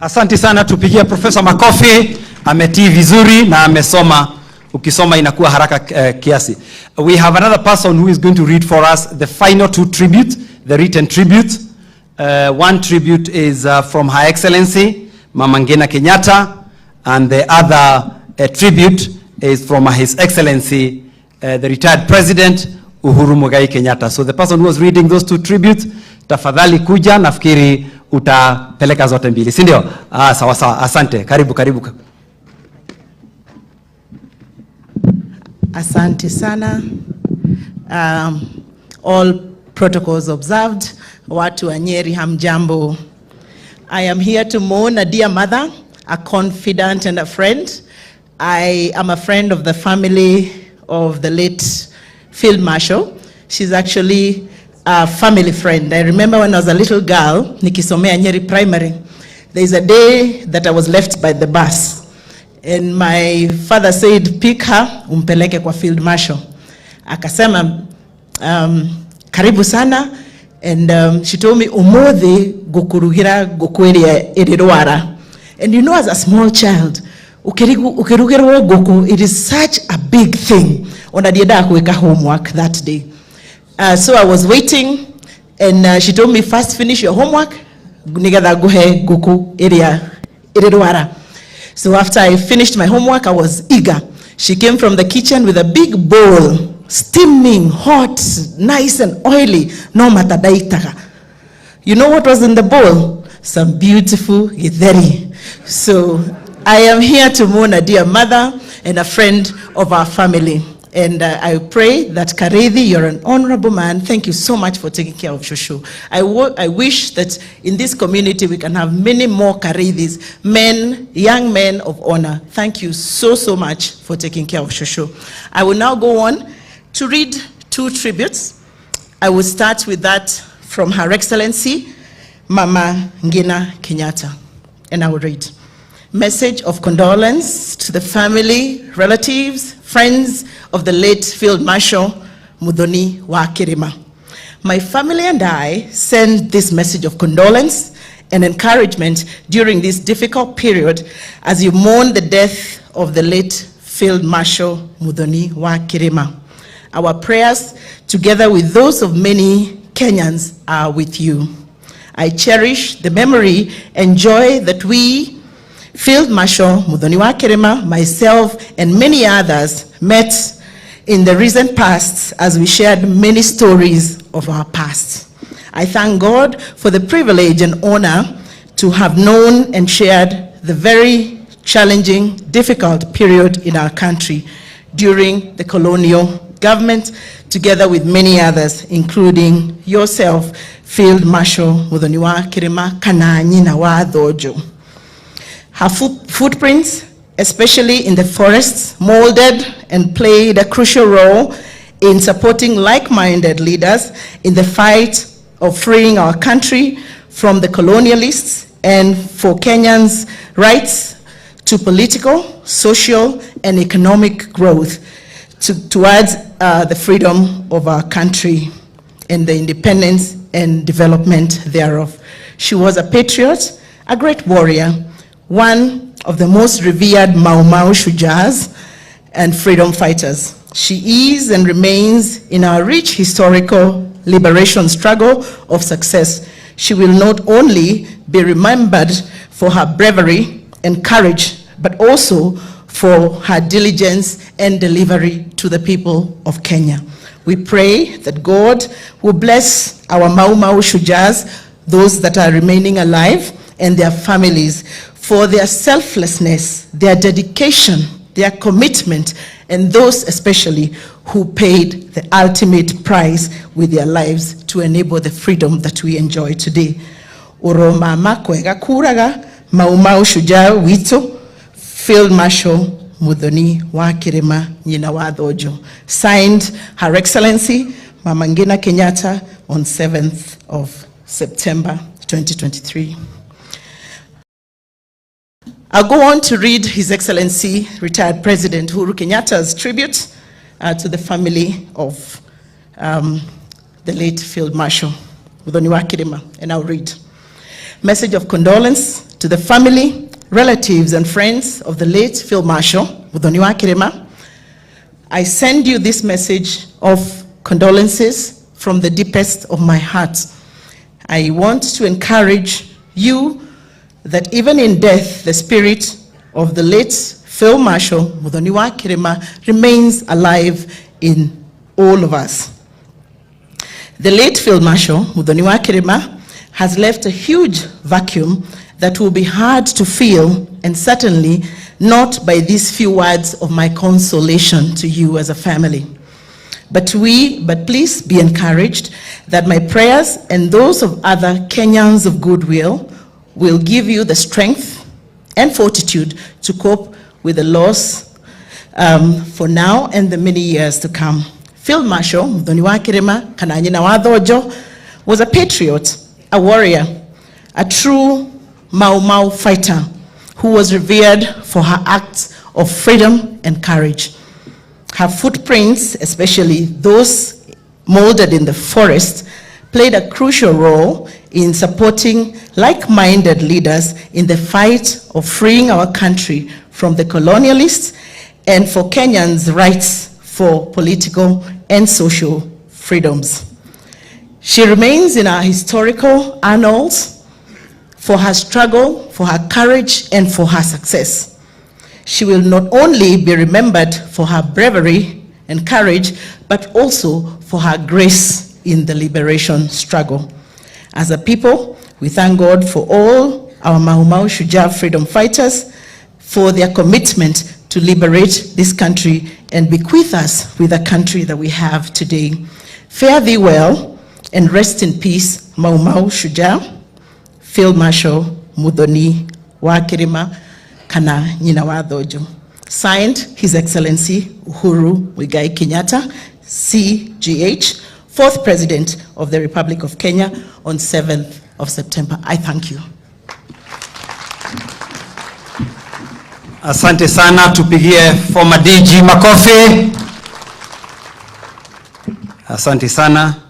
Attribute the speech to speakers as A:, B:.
A: Asante sana, tupigie Professor makofi. Ametii vizuri na amesoma. Ukisoma inakuwa haraka kiasi. We have another person who is going to read for us the final two tributes, the written tribute. One tribute is from Her Excellency Mama Ngina Kenyatta, and the other tribute is from His Excellency the retired President Uhuru Muigai Kenyatta. So the person who was reading those two tributes, tafadhali kuja, nafikiri utapeleka zote mbili, si ndio? Sawa sawa, asante. Karibu.
B: Asante sana. All protocols observed. Watu wa Nyeri hamjambo. I am here to mourn a dear mother, a confidant and a friend. I am a friend of the family of the late Field Marshal. She's actually a family friend. I remember when I was a little girl, nikisomea Nyeri Primary, there's a day that I was left by the bus. And my father said, pick her, umpeleke kwa Field Marshal. Akasema, karibu sana. And she told me, umuthi gukurugira gukweria irirwara. And you know, as a small child, ukirugirwo guku, it is such a big thing. Onadieda kuweka homework that day. So I was waiting, and she told me, first finish your homework, nigetha guhe guku irirwara. So after I finished my homework, I was eager. She came from the kitchen with a big bowl, steaming, hot, nice and oily. No matadaitaka. You know what was in the bowl? Some beautiful githeri. So I am here to mourn a dear mother and a friend of our family. And I pray that Karethi, you're an honorable man. Thank you so much for taking care of Shushu. I wish that in this community we can have many more Karethis, men, young men of honor. Thank you so much for taking care of Shushu. I will now go on to read two tributes. I will start with that from Her Excellency, Mama Ngina Kenyatta. And I will read. Message of condolence to the family, relatives, friends of the late Field Marshal Muthonis wa Kirima. My family and I send this message of condolence and encouragement during this difficult period as you mourn the death of the late Field Marshal Muthonis wa Kirima. Our prayers, together with those of many Kenyans, are with you. I cherish the memory and joy that we, Field Marshal Muthonis wa Kirima, myself, and many others met in the recent past as we shared many stories of our past. I thank God for the privilege and honor to have known and shared the very challenging, difficult period in our country during the colonial government, together with many others, including yourself, Field Marshal Muthonis wa Kirima kana nyina wa thojo. Her footprints, especially in the forests, molded and played a crucial role in supporting like-minded leaders in the fight of freeing our country from the colonialists and for Kenyans' rights to political, social, and economic growth towards the freedom of our country and the independence and development thereof. She was a patriot, a great warrior, one of the most revered Mau Mau Shujas and freedom fighters. She is and remains in our rich historical liberation struggle of success. She will not only be remembered for her bravery and courage, but also for her diligence and delivery to the people of Kenya. We pray that God will bless our Mau Mau Shujas, those that are remaining alive, and their families, for their selflessness, their dedication, their commitment, and those especially who paid the ultimate price with their lives to enable the freedom that we enjoy today. Oroma makwega kuraga Mau Mau Shujaa wito, Field Marshal Muthonis wa Kirima nyina wa thojo. Signed, Her Excellency Mama Ngina Kenyatta, on 7th of September 2023. I'll go on to read His Excellency, retired President Uhuru Kenyatta's tribute to the family of the late Field Marshal Muthonis wa Kirima, and I'll read. Message of condolence to the family, relatives, and friends of the late Field Marshal, Muthonis wa Kirima, I send you this message of condolences from the deepest of my heart. I want to encourage you that even in death, the spirit of the late Field Marshal Muthonis wa Kirima remains alive in all of us. The late Field Marshal Muthonis wa Kirima has left a huge vacuum that will be hard to fill, and certainly not by these few words of my consolation to you as a family. But please be encouraged that my prayers and those of other Kenyans of goodwill will give you the strength and fortitude to cope with the loss for now and the many years to come. Field Marshal Muthonis wa Kirima kana nyina wa thojo was a patriot, a warrior, a true Mau Mau fighter who was revered for her acts of freedom and courage. Her footprints, especially those molded in the forest, played a crucial role in supporting like-minded leaders in the fight of freeing our country from the colonialists and for Kenyans' rights for political and social freedoms. She remains in our historical annals for her struggle, for her courage, and for her success. She will not only be remembered for her bravery and courage, but also for her grace in the liberation struggle. As a people, we thank God for all our Mau Mau Shujaa freedom fighters for their commitment to liberate this country and bequeath us with the country that we have today. Fare thee well and rest in peace, Mau Mau Shujaa, Field Marshal Muthonis wa Kirima kana nyina wa thojo. Signed, His Excellency Uhuru Kenyatta, CGH, 4th President of the Republic of Kenya, on 7th of September. I thank you.
A: Asante sana, tupigie former DG makofi. Asante sana.